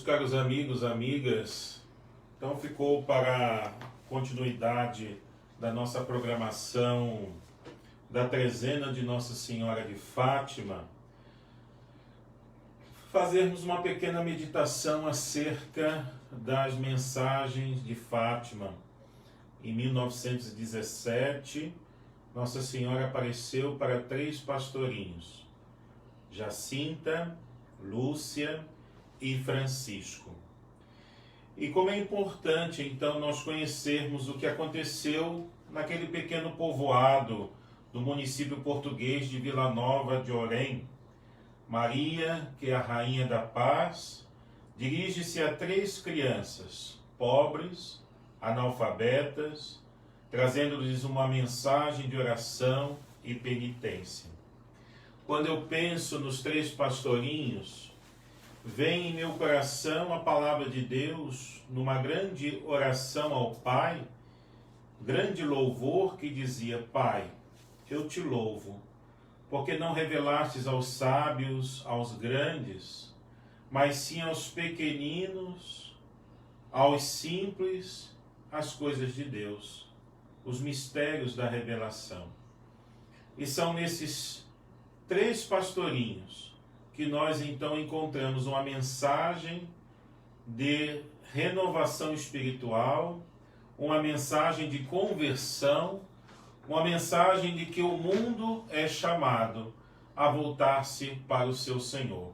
caros amigos, amigas. Então ficou para a continuidade da nossa programação da trezena de Nossa Senhora de Fátima, fazermos uma pequena meditação acerca das mensagens de Fátima. Em 1917, Nossa Senhora apareceu para 3 pastorinhos, Jacinta, Lúcia e Francisco. E como é importante então nós conhecermos o que aconteceu naquele pequeno povoado do município português de Vila Nova de Orém. Maria, que é a Rainha da Paz, dirige-se a 3 crianças, pobres, analfabetas, trazendo-lhes uma mensagem de oração e penitência. Quando eu penso nos 3 pastorinhos, vem em meu coração a palavra de Deus numa grande oração ao Pai, grande louvor que dizia: Pai, eu te louvo, porque não revelastes aos sábios, aos grandes, mas sim aos pequeninos, aos simples, as coisas de Deus, os mistérios da revelação. E são nesses 3 pastorinhos que nós então encontramos uma mensagem de renovação espiritual, uma mensagem de conversão, uma mensagem de que o mundo é chamado a voltar-se para o seu Senhor.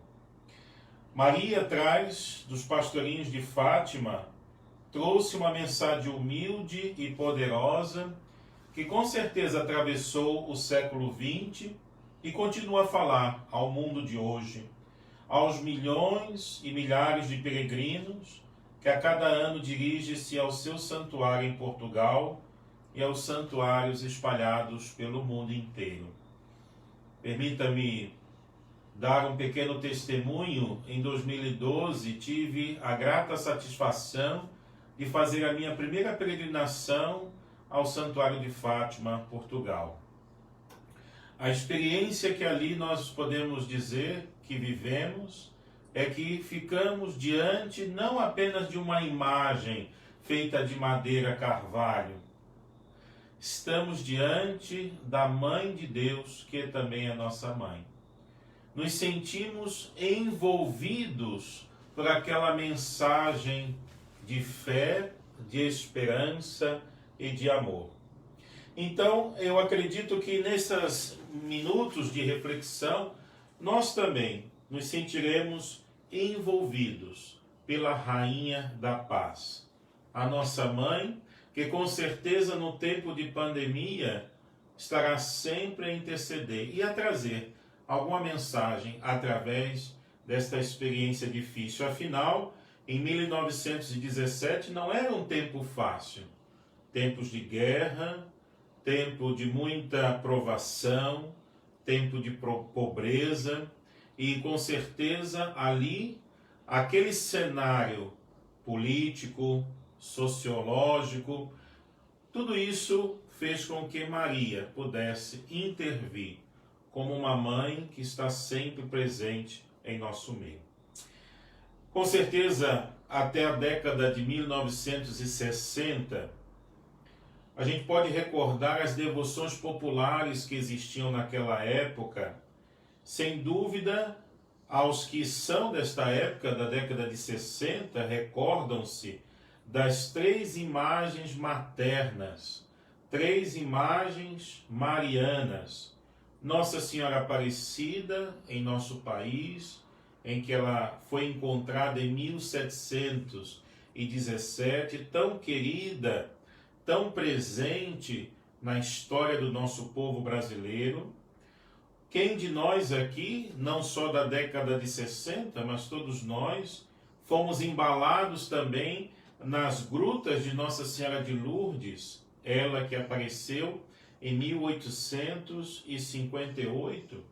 Maria traz, dos pastorinhos de Fátima, trouxe uma mensagem humilde e poderosa, que com certeza atravessou o século XX e continua a falar ao mundo de hoje, aos milhões e milhares de peregrinos que a cada ano dirigem-se ao seu santuário em Portugal e aos santuários espalhados pelo mundo inteiro. Permita-me dar um pequeno testemunho. Em 2012 tive a grata satisfação de fazer a minha primeira peregrinação ao Santuário de Fátima, Portugal. A experiência que ali nós podemos dizer que vivemos é que ficamos diante não apenas de uma imagem feita de madeira carvalho. Estamos diante da Mãe de Deus, que também é nossa mãe. Nos sentimos envolvidos por aquela mensagem de fé, de esperança e de amor. Então, eu acredito que nesses minutos de reflexão, nós também nos sentiremos envolvidos pela Rainha da Paz, a nossa mãe, que com certeza no tempo de pandemia estará sempre a interceder e a trazer alguma mensagem através desta experiência difícil. Afinal, em 1917 não era um tempo fácil. Tempos de guerra, tempo de muita provação, tempo de pobreza, e com certeza ali, aquele cenário político, sociológico, tudo isso fez com que Maria pudesse intervir como uma mãe que está sempre presente em nosso meio. Com certeza, até a década de 1960, a gente pode recordar as devoções populares que existiam naquela época. Sem dúvida, aos que são desta época, da década de 60, recordam-se das 3 imagens maternas, 3 imagens marianas. Nossa Senhora Aparecida, em nosso país, em que ela foi encontrada em 1717, tão querida, tão presente na história do nosso povo brasileiro. Quem de nós aqui, não só da década de 60, mas todos nós, fomos embalados também nas grutas de Nossa Senhora de Lourdes, ela que apareceu em 1858.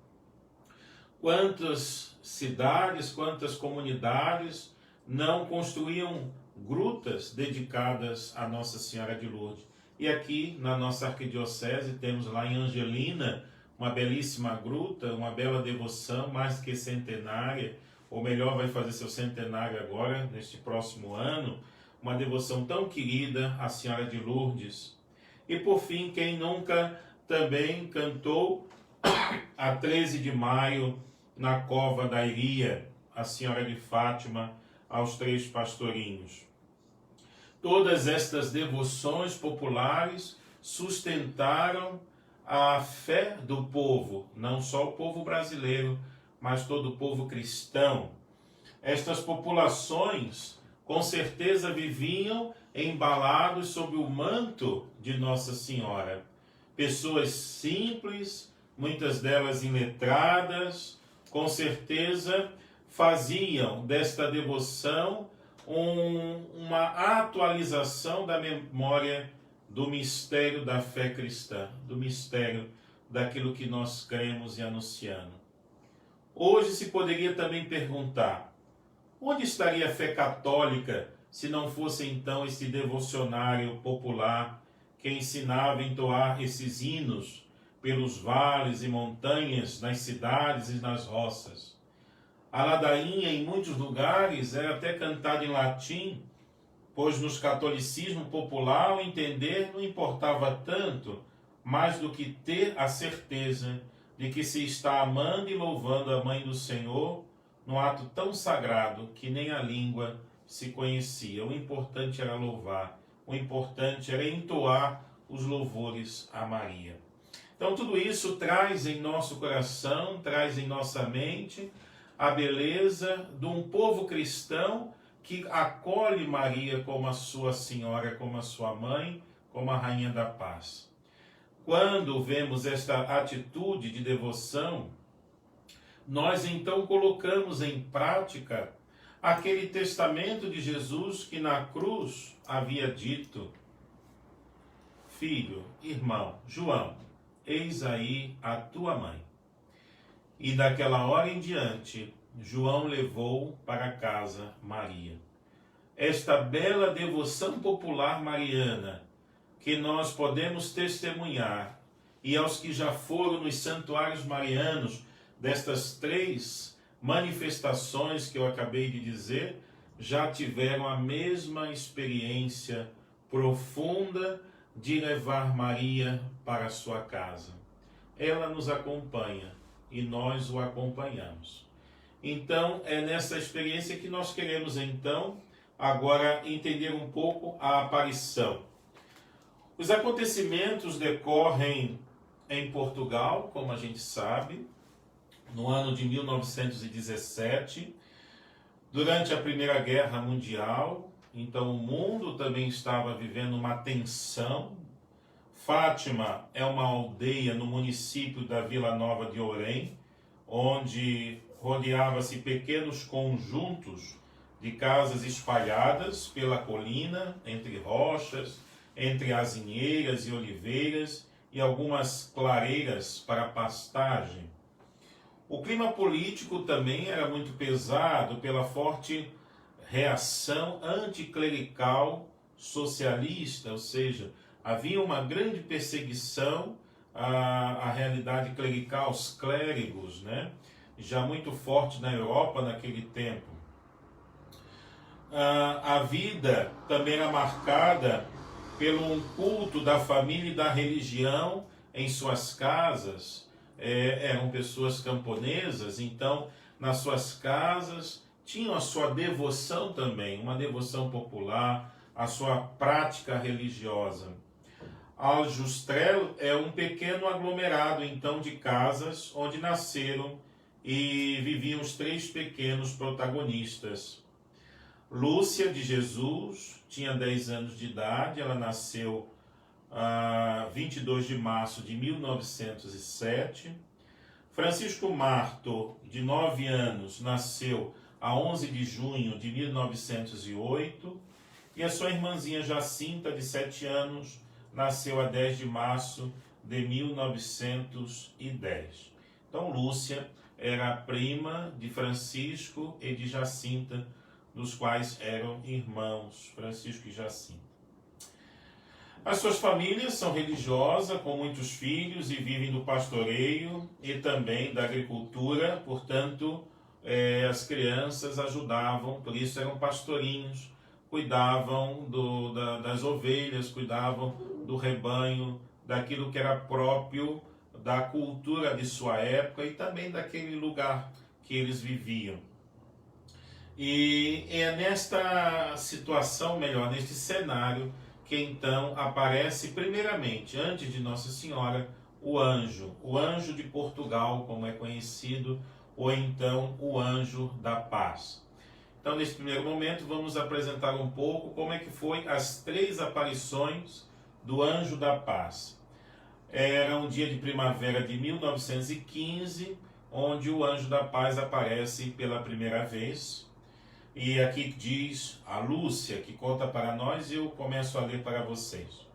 Quantas cidades, quantas comunidades não construíam grutas dedicadas a Nossa Senhora de Lourdes. E aqui na nossa arquidiocese temos lá em Angelina uma belíssima gruta, uma bela devoção, mais que centenária, ou melhor, vai fazer seu centenário agora, neste próximo ano, uma devoção tão querida à Senhora de Lourdes. E por fim, quem nunca também cantou a 13 de maio na Cova da Iria, a Senhora de Fátima aos Três Pastorinhos. Todas estas devoções populares sustentaram a fé do povo, não só o povo brasileiro, mas todo o povo cristão. Estas populações, com certeza, viviam embalados sob o manto de Nossa Senhora. Pessoas simples, muitas delas iletradas, com certeza faziam desta devoção uma atualização da memória do mistério da fé cristã, do mistério daquilo que nós cremos e anunciamos. Hoje se poderia também perguntar, onde estaria a fé católica se não fosse então esse devocionário popular que ensinava a entoar esses hinos pelos vales e montanhas, nas cidades e nas roças? A ladainha em muitos lugares era até cantada em latim, pois no catolicismo popular o entender não importava tanto, mais do que ter a certeza de que se está amando e louvando a Mãe do Senhor num ato tão sagrado que nem a língua se conhecia. O importante era louvar, o importante era entoar os louvores a Maria. Então tudo isso traz em nosso coração, traz em nossa mente a beleza de um povo cristão que acolhe Maria como a sua senhora, como a sua mãe, como a rainha da paz. Quando vemos esta atitude de devoção, nós então colocamos em prática aquele testamento de Jesus que na cruz havia dito: filho, irmão, João, eis aí a tua mãe. E daquela hora em diante, João levou para casa Maria. Esta bela devoção popular mariana que nós podemos testemunhar, e aos que já foram nos santuários marianos destas três manifestações que eu acabei de dizer, já tiveram a mesma experiência profunda de levar Maria para a sua casa. Ela nos acompanha e nós o acompanhamos. Então, é nessa experiência que nós queremos, então, agora entender um pouco a aparição. Os acontecimentos decorrem em Portugal, como a gente sabe, no ano de 1917, durante a Primeira Guerra Mundial. Então, o mundo também estava vivendo uma tensão. Fátima é uma aldeia no município da Vila Nova de Ourém, onde rodeava-se pequenos conjuntos de casas espalhadas pela colina, entre rochas, entre azinheiras e oliveiras e algumas clareiras para pastagem. O clima político também era muito pesado pela forte reação anticlerical socialista, ou seja, havia uma grande perseguição à realidade clerical, aos clérigos, né? Já muito forte na Europa naquele tempo. A vida também era marcada pelo culto da família e da religião em suas casas. Eram pessoas camponesas, então nas suas casas tinham a sua devoção também, uma devoção popular, a sua prática religiosa. Aljustrel é um pequeno aglomerado então de casas onde nasceram e viviam os três pequenos protagonistas. Lúcia de Jesus tinha 10 anos de idade, ela nasceu 22 de março de 1907. Francisco Marto, de 9 anos, nasceu a 11 de junho de 1908. E a sua irmãzinha Jacinta, de 7 anos, nasceu a 10 de março de 1910. Então, Lúcia era a prima de Francisco e de Jacinta, dos quais eram irmãos, Francisco e Jacinta. As suas famílias são religiosas, com muitos filhos, e vivem do pastoreio e também da agricultura, portanto, as crianças ajudavam, por isso eram pastorinhos, cuidavam das ovelhas, cuidavam do rebanho, daquilo que era próprio da cultura de sua época e também daquele lugar que eles viviam. E é nesta situação, melhor, neste cenário, que então aparece primeiramente, antes de Nossa Senhora, o anjo de Portugal, como é conhecido, ou então o anjo da paz. Então, nesse primeiro momento, vamos apresentar um pouco como é que foi as 3 aparições do anjo da paz. Era um dia de primavera de 1915, onde o anjo da paz aparece pela primeira vez. E aqui diz a Lúcia, que conta para nós, e eu começo a ler para vocês.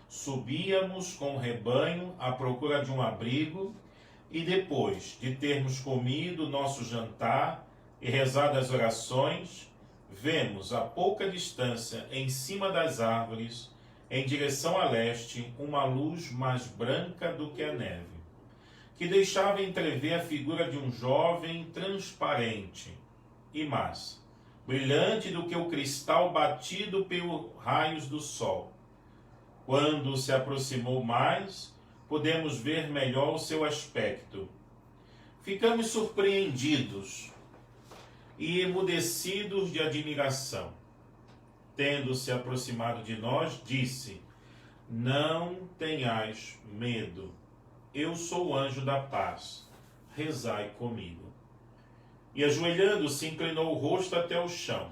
Subíamos com o rebanho à procura de um abrigo, e depois de termos comido nosso jantar e rezado as orações, vemos a pouca distância, em cima das árvores, em direção a leste, uma luz mais branca do que a neve, que deixava entrever a figura de um jovem transparente e mais brilhante do que o cristal batido pelos raios do sol. Quando se aproximou mais, podemos ver melhor o seu aspecto. Ficamos surpreendidos e emudecidos de admiração. Tendo se aproximado de nós, disse: não tenhais medo. Eu sou o anjo da paz. Rezai comigo. E ajoelhando-se, inclinou o rosto até o chão.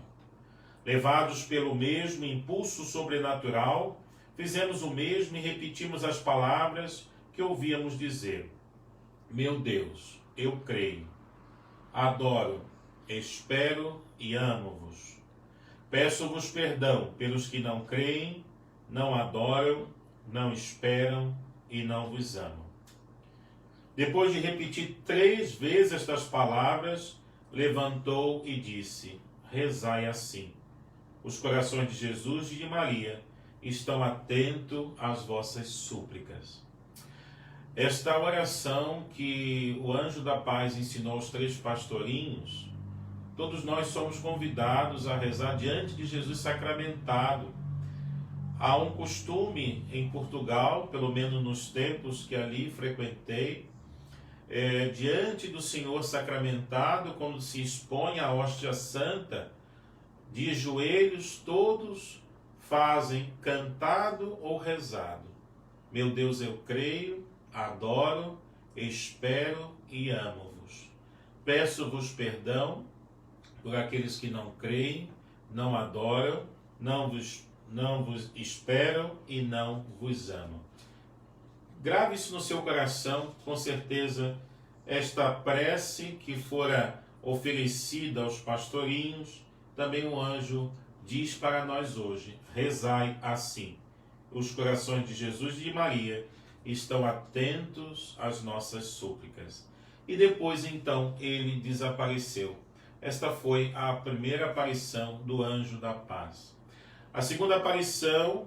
Levados pelo mesmo impulso sobrenatural, fizemos o mesmo e repetimos as palavras que ouvíamos dizer. Meu Deus, eu creio, adoro, espero e amo-vos. Peço-vos perdão pelos que não creem, não adoram, não esperam e não vos amam. Depois de repetir 3 vezes estas palavras, levantou e disse: rezai assim. Os corações de Jesus e de Maria estão atentos às vossas súplicas. Esta oração que o anjo da paz ensinou aos 3 pastorinhos, todos nós somos convidados a rezar diante de Jesus sacramentado. Há um costume em Portugal, pelo menos nos tempos que ali frequentei, diante do Senhor sacramentado, quando se expõe a hóstia santa, de joelhos todos fazem cantado ou rezado. Meu Deus, eu creio, adoro, espero e amo-vos. Peço-vos perdão por aqueles que não creem, não adoram, não vos esperam e não vos amam. Grave isso no seu coração, com certeza esta prece que fora oferecida aos pastorinhos, também o anjo diz para nós hoje: rezai assim. Os corações de Jesus e de Maria estão atentos às nossas súplicas. E depois então ele desapareceu. Esta foi a primeira aparição do anjo da paz. A segunda aparição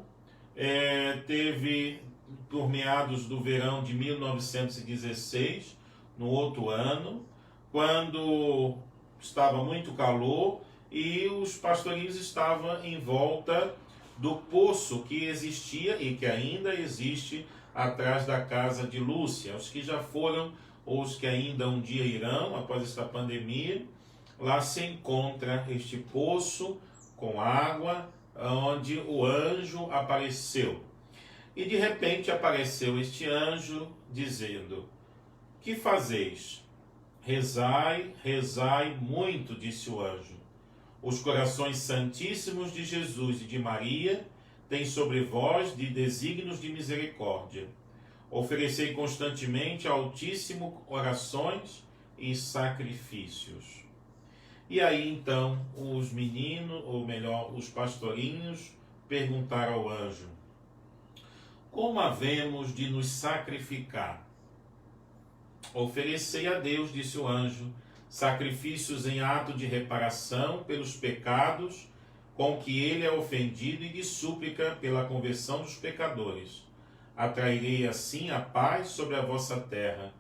teve por meados do verão de 1916, no outro ano, quando estava muito calor e os pastorinhos estavam em volta do poço que existia e que ainda existe atrás da casa de Lúcia. Os que já foram ou os que ainda um dia irão após esta pandemia, lá se encontra este poço com água onde o anjo apareceu. E de repente apareceu este anjo dizendo: que fazeis? Rezai, rezai muito, disse o anjo. Os corações santíssimos de Jesus e de Maria têm sobre vós de desígnios de misericórdia. Oferecei constantemente ao Altíssimo orações e sacrifícios. E aí então os meninos, ou melhor, os pastorinhos, perguntaram ao anjo: como havemos de nos sacrificar? Oferecei a Deus, disse o anjo, sacrifícios em ato de reparação pelos pecados com que ele é ofendido e de súplica pela conversão dos pecadores. Atrairei assim a paz sobre a vossa terra.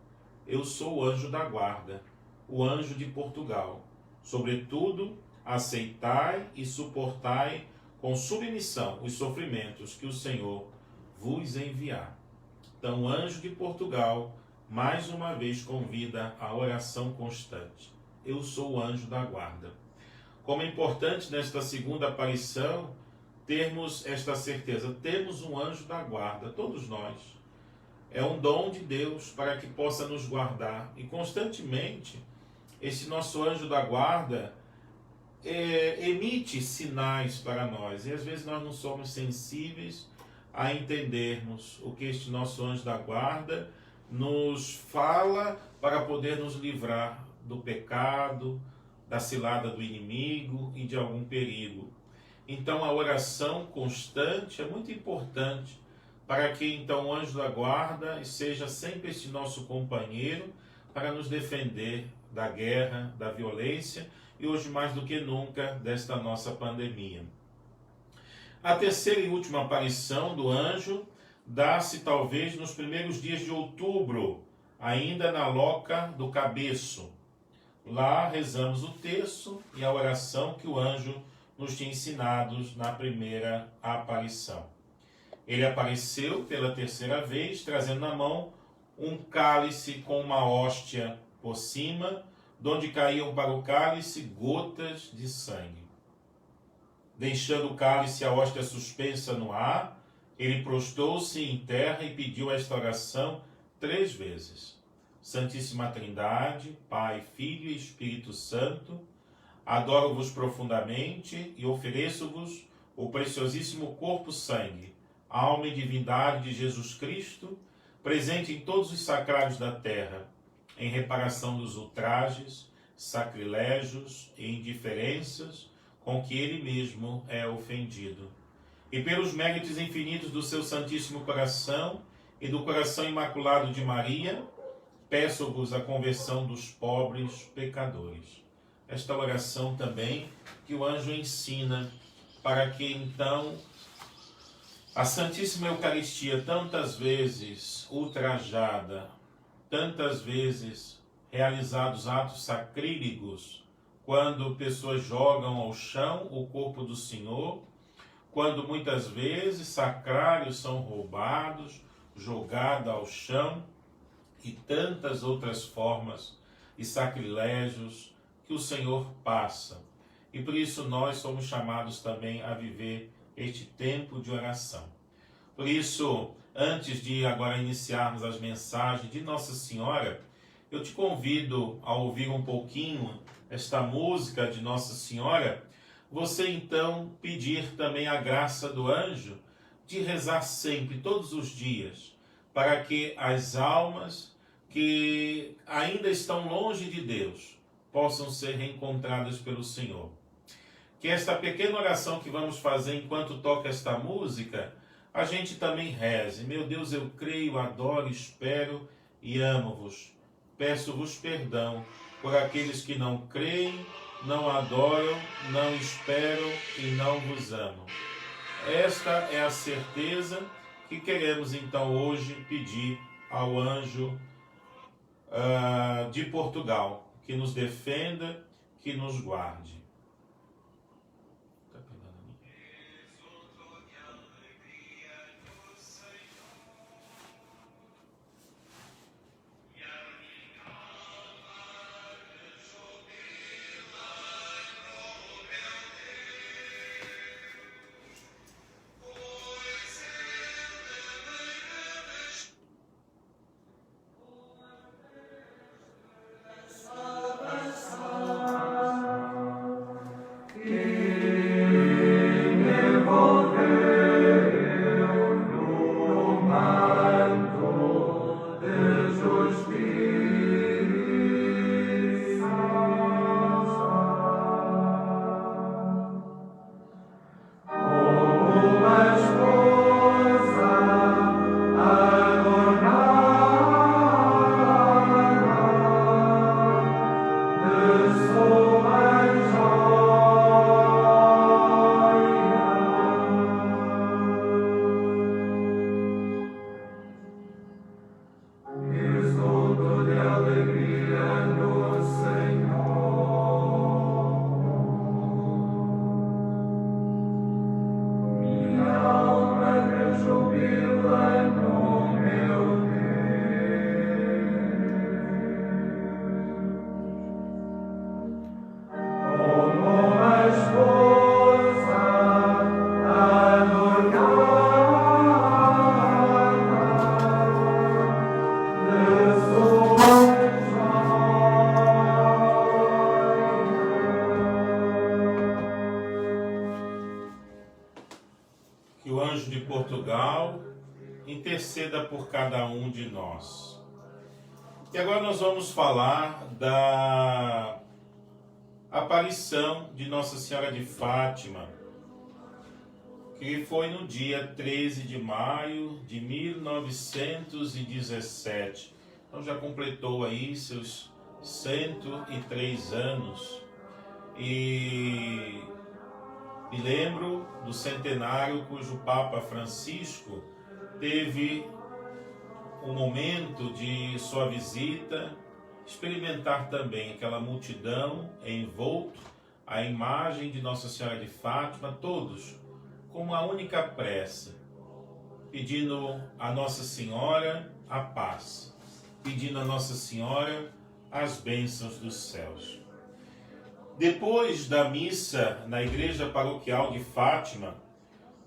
Eu sou o anjo da guarda. o anjo de Portugal. Sobretudo, aceitai e suportai com submissão os sofrimentos que o Senhor vos enviar. Então, o anjo de Portugal, mais uma vez, convida à oração constante. Eu sou o anjo da guarda. Como é importante nesta segunda aparição termos esta certeza, temos um anjo da guarda, todos nós. É um dom de Deus para que possa nos guardar. E constantemente, esse nosso anjo da guarda emite sinais para nós. E às vezes nós não somos sensíveis a entendermos o que este nosso anjo da guarda nos fala para poder nos livrar do pecado, da cilada do inimigo e de algum perigo. Então a oração constante é muito importante para que então o anjo da guarda seja sempre este nosso companheiro para nos defender da guerra, da violência e hoje mais do que nunca desta nossa pandemia. A terceira e última aparição do anjo dá-se talvez nos primeiros dias de outubro, ainda na Loca do Cabeço. Lá rezamos o terço e a oração que o anjo nos tinha ensinado na primeira aparição. Ele apareceu pela terceira vez, trazendo na mão um cálice com uma hóstia por cima, de onde caíam para o cálice gotas de sangue. Deixando o cálice e a hóstia suspensa no ar, ele prostou-se em terra e pediu esta oração 3 vezes. Santíssima Trindade, Pai, Filho e Espírito Santo, adoro-vos profundamente e ofereço-vos o preciosíssimo corpo-sangue, alma e divindade de Jesus Cristo, presente em todos os sacrários da terra, em reparação dos ultrajes, sacrilégios e indiferenças com que ele mesmo é ofendido. E pelos méritos infinitos do seu Santíssimo Coração e do Coração Imaculado de Maria, peço-vos a conversão dos pobres pecadores. Esta oração também que o anjo ensina para que então a Santíssima Eucaristia, tantas vezes ultrajada, tantas vezes realizados atos sacrílegos, quando pessoas jogam ao chão o corpo do Senhor, quando muitas vezes sacrários são roubados, jogados ao chão, e tantas outras formas e sacrilégios que o Senhor passa. E por isso nós somos chamados também a viver este tempo de oração. Por isso, antes de agora iniciarmos as mensagens de Nossa Senhora, eu te convido a ouvir um pouquinho esta música de Nossa Senhora, você então pedir também a graça do anjo de rezar sempre, todos os dias, para que as almas que ainda estão longe de Deus possam ser reencontradas pelo Senhor. Que esta pequena oração que vamos fazer enquanto toca esta música, a gente também reze. Meu Deus, eu creio, adoro, espero e amo-vos. Peço-vos perdão por aqueles que não creem, não adoram, não esperam e não vos amam. Esta é a certeza que queremos então hoje pedir ao anjo de Portugal, que nos defenda, que nos guarde. interceda por cada um de nós. E agora nós vamos falar da aparição de Nossa Senhora de Fátima, que foi no dia 13 de maio de 1917. Então já completou aí seus 103 anos. E me lembro do centenário cujo Papa Francisco teve um momento de sua visita, experimentar também aquela multidão envolto à imagem de Nossa Senhora de Fátima, todos com uma única prece, pedindo a Nossa Senhora a paz, pedindo a Nossa Senhora as bênçãos dos céus. Depois da missa na igreja paroquial de Fátima,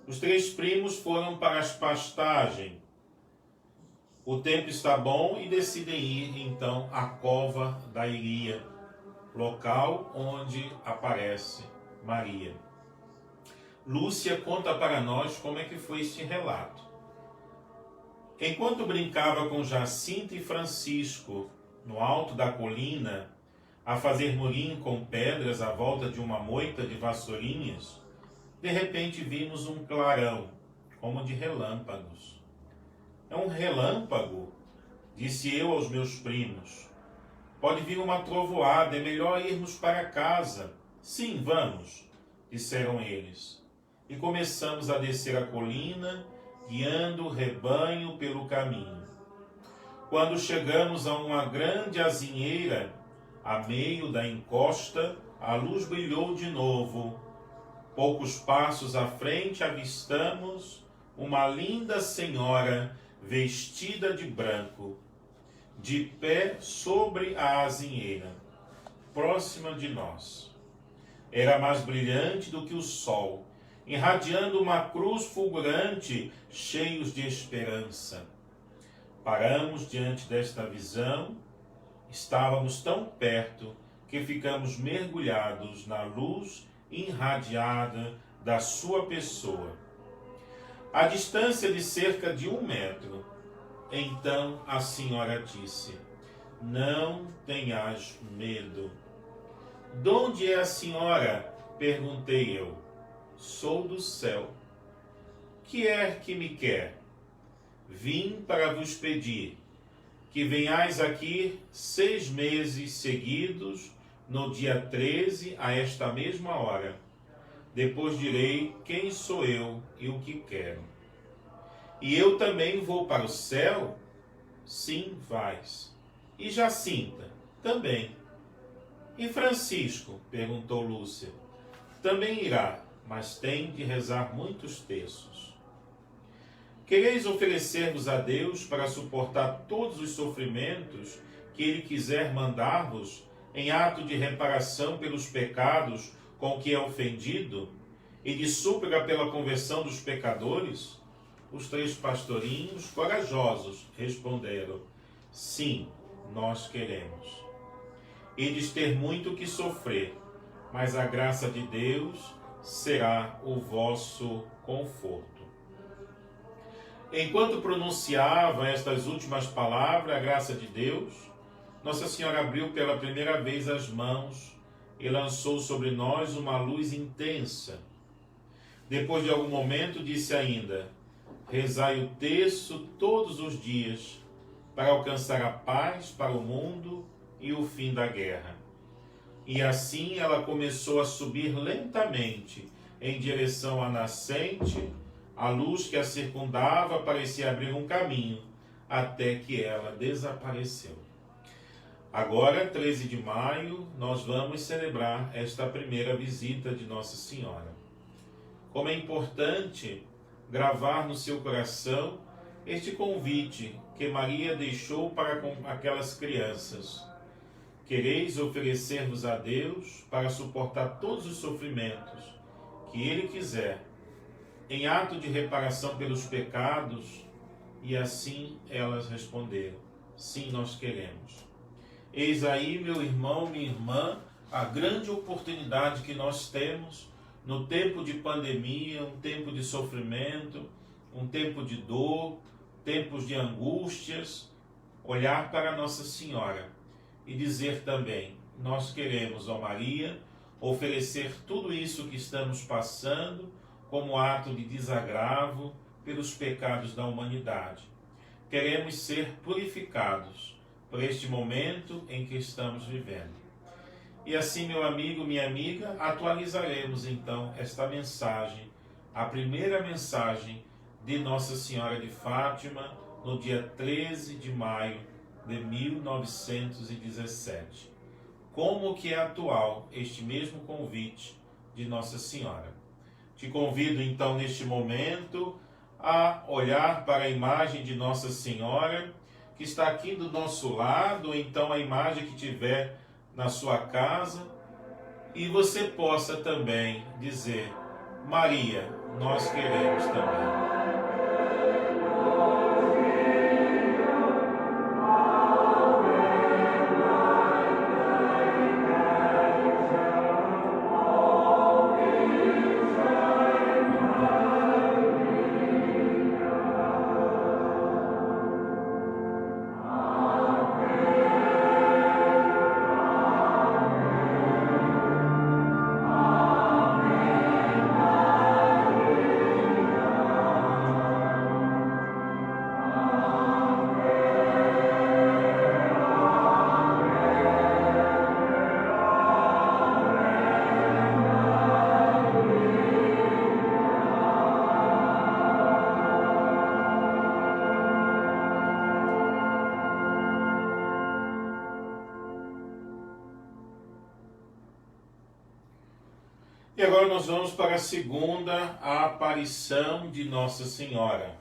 os três primos foram para as pastagens. O tempo está bom e decidem ir então à Cova da Iria, local onde aparece Maria. Lúcia conta para nós como é que foi este relato. Enquanto brincava com Jacinta e Francisco no alto da colina, a fazer molinho com pedras à volta de uma moita de vassourinhas, de repente vimos um clarão, como de relâmpagos. É um relâmpago, disse eu aos meus primos. Pode vir uma trovoada, é melhor irmos para casa. Sim, vamos, disseram eles. E começamos a descer a colina, guiando o rebanho pelo caminho. Quando chegamos a uma grande azinheira, a meio da encosta, a luz brilhou de novo. Poucos passos à frente avistamos uma linda senhora vestida de branco, de pé sobre a azinheira, próxima de nós. Era mais brilhante do que o sol, irradiando uma cruz fulgurante, cheios de esperança. Paramos diante desta visão. Estávamos tão perto que ficamos mergulhados na luz irradiada da sua pessoa. A distância de cerca de 1 metro. Então a senhora disse: não tenhas medo. De onde é a senhora? Perguntei eu. Sou do céu. Que é que me quer? Vim para vos pedir que venhais aqui 6 meses seguidos, no dia 13, a esta mesma hora. Depois direi quem sou eu e o que quero. E eu também vou para o céu? Sim, vais. E Jacinta? Também. E Francisco? Perguntou Lúcia. Também irá, mas tem de rezar muitos terços. Quereis oferecer-vos a Deus para suportar todos os sofrimentos que Ele quiser mandar-vos, em ato de reparação pelos pecados com que é ofendido, e de súplica pela conversão dos pecadores? Os 3 pastorinhos, corajosos, responderam: sim, nós queremos. Eles ter muito que sofrer, mas a graça de Deus será o vosso conforto. Enquanto pronunciava estas últimas palavras, a graça de Deus, Nossa Senhora abriu pela primeira vez as mãos e lançou sobre nós uma luz intensa. Depois de algum momento, disse ainda: rezai o terço todos os dias para alcançar a paz para o mundo e o fim da guerra. E assim ela começou a subir lentamente em direção à nascente. A luz que a circundava parecia abrir um caminho, até que ela desapareceu. Agora, 13 de maio, nós vamos celebrar esta primeira visita de Nossa Senhora. Como é importante gravar no seu coração este convite que Maria deixou para com aquelas crianças. Quereis oferecer-vos a Deus para suportar todos os sofrimentos que Ele quiser, em ato de reparação pelos pecados? E assim elas responderam: sim, nós queremos. Eis aí, meu irmão, minha irmã, a grande oportunidade que nós temos no tempo de pandemia, um tempo de sofrimento, um tempo de dor, tempos de angústias, olhar para Nossa Senhora e dizer também: nós queremos, ó Maria, oferecer tudo isso que estamos passando como ato de desagravo pelos pecados da humanidade. Queremos ser purificados por este momento em que estamos vivendo. E assim, meu amigo, minha amiga, atualizaremos então esta mensagem, a primeira mensagem de Nossa Senhora de Fátima, no dia 13 de maio de 1917. Como que é atual este mesmo convite de Nossa Senhora? Te convido então neste momento a olhar para a imagem de Nossa Senhora, que está aqui do nosso lado, ou então a imagem que tiver na sua casa, e você possa também dizer: Maria, nós queremos também. E agora nós vamos para a segunda aparição de Nossa Senhora.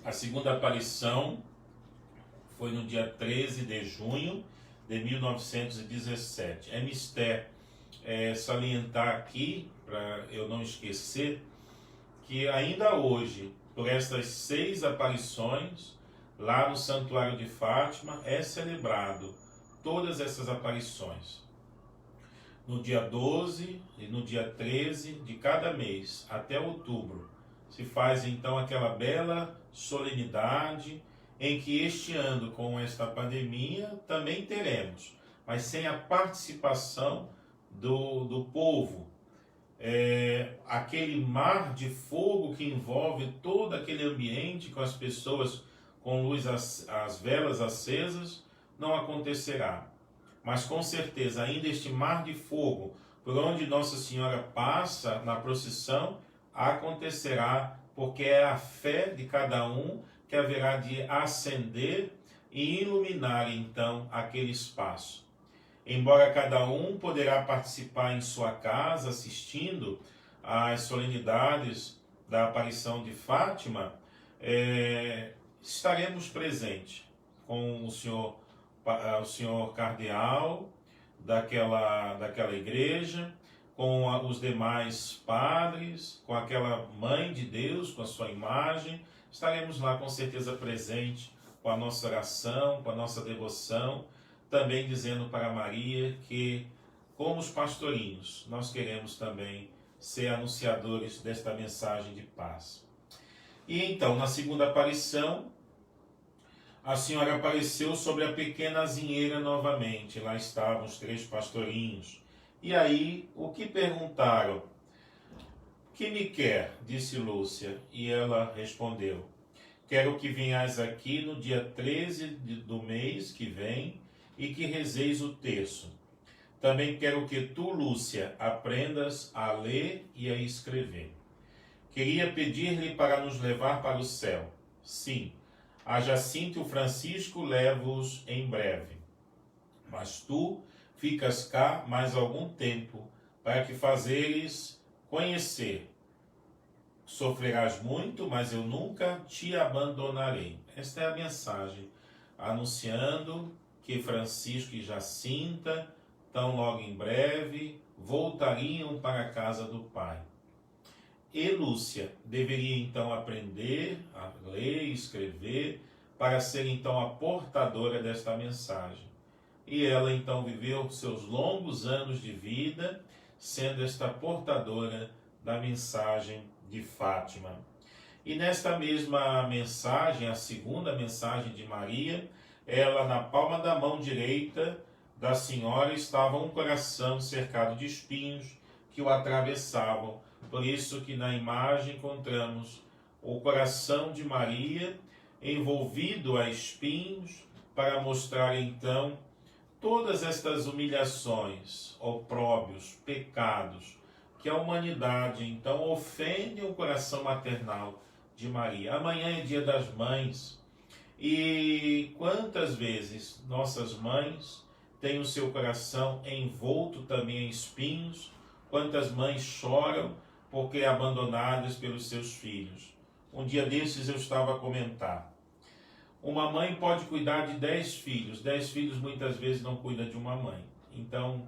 A segunda aparição foi no dia 13 de junho de 1917. É mistério salientar aqui, para eu não esquecer, que ainda hoje, por estas 6 aparições, lá no Santuário de Fátima, é celebrado todas essas aparições. No dia 12 e no dia 13 de cada mês, até outubro, se faz então aquela bela solenidade em que este ano, com esta pandemia, também teremos, mas sem a participação do povo. Aquele mar de fogo que envolve todo aquele ambiente com as pessoas com luz, as velas acesas, não acontecerá. Mas com certeza ainda este mar de fogo por onde Nossa Senhora passa na procissão acontecerá, porque é a fé de cada um que haverá de acender e iluminar então aquele espaço. Embora cada um poderá participar em sua casa assistindo às solenidades da aparição de Fátima, estaremos presentes com o senhor cardeal daquela igreja, com os demais padres, com aquela mãe de Deus, com a sua imagem. Estaremos lá com certeza presente, com a nossa oração, com a nossa devoção, também dizendo para Maria que, como os pastorinhos, nós queremos também ser anunciadores desta mensagem de paz. E então, na segunda aparição, a Senhora apareceu sobre a pequena azinheira novamente. Lá estavam os 3 pastorinhos. E aí, o que perguntaram? Que me quer? Disse Lúcia. E ela respondeu: quero que venhais aqui no dia 13 do mês que vem e que rezeis o terço. Também quero que tu, Lúcia, aprendas a ler e a escrever. Queria pedir-lhe para nos levar para o céu. Sim, a Jacinto e o Francisco levo-os em breve. Mas tu ficas cá mais algum tempo, para que fazeres conhecer. Sofrerás muito, mas eu nunca te abandonarei. Esta é a mensagem, anunciando que Francisco e Jacinta, tão logo em breve, voltariam para a casa do Pai. E Lúcia deveria então aprender a ler e escrever para ser então a portadora desta mensagem. E ela então viveu seus longos anos de vida sendo esta portadora da mensagem de Fátima. E nesta mesma mensagem, a segunda mensagem de Maria, ela na palma da mão direita da Senhora estava um coração cercado de espinhos que o atravessavam. Por isso que na imagem encontramos o coração de Maria envolvido a espinhos, para mostrar então todas estas humilhações, opróbios, pecados, que a humanidade então ofende o coração maternal de Maria. Amanhã é dia das mães, e quantas vezes nossas mães têm o seu coração envolto também em espinhos, quantas mães choram porque abandonadas pelos seus filhos. Um dia desses eu estava a comentar. Uma mãe pode cuidar de 10 filhos. 10 filhos muitas vezes não cuidam de uma mãe. Então,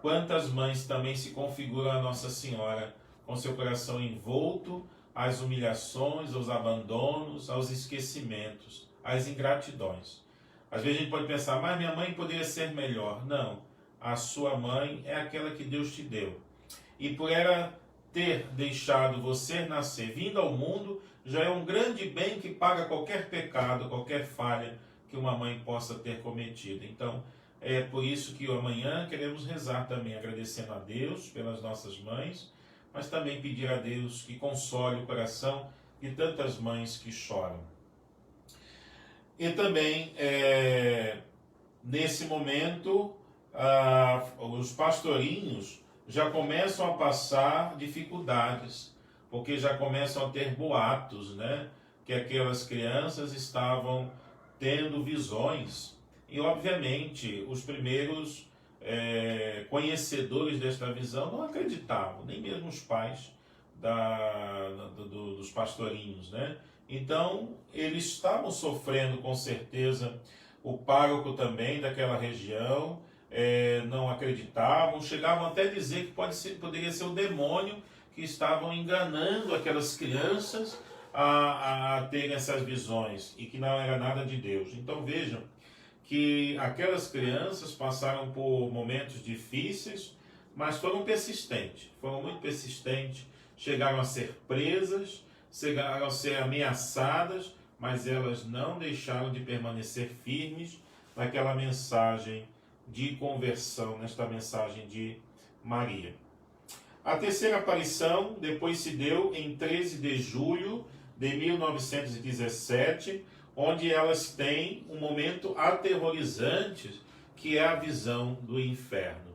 quantas mães também se configuram a Nossa Senhora com seu coração envolto às humilhações, aos abandonos, aos esquecimentos, às ingratidões. Às vezes a gente pode pensar, mas minha mãe poderia ser melhor. Não, a sua mãe é aquela que Deus te deu. E por ela ter deixado você nascer, vindo ao mundo, já é um grande bem que paga qualquer pecado, qualquer falha que uma mãe possa ter cometido. Então, é por isso que amanhã queremos rezar também, agradecendo a Deus pelas nossas mães, mas também pedir a Deus que console o coração de tantas mães que choram. E também, nesse momento, os pastorinhos já começam a passar dificuldades, porque já começam a ter boatos, né? Que aquelas crianças estavam tendo visões. E, obviamente, os primeiros conhecedores desta visão não acreditavam, nem mesmo os pais dos pastorinhos, né? Então, eles estavam sofrendo, com certeza, o pároco também daquela região, não acreditavam, chegavam até a dizer que poderia ser o demônio que estavam enganando aquelas crianças a terem essas visões, e que não era nada de Deus. Então vejam que aquelas crianças passaram por momentos difíceis, mas foram muito persistentes, chegaram a ser presas, chegaram a ser ameaçadas, mas elas não deixaram de permanecer firmes naquela mensagem de conversão, nesta mensagem de Maria. A terceira aparição depois se deu em 13 de julho de 1917, onde elas têm um momento aterrorizante, que é a visão do inferno.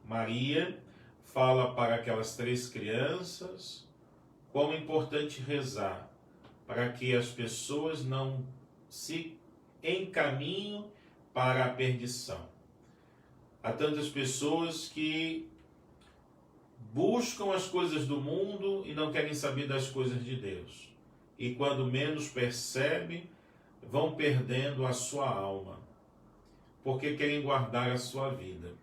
Maria fala para aquelas 3 crianças como é importante rezar para que as pessoas não se encaminhem para a perdição. Há tantas pessoas que buscam as coisas do mundo e não querem saber das coisas de Deus. E quando menos percebem, vão perdendo a sua alma, porque querem guardar a sua vida.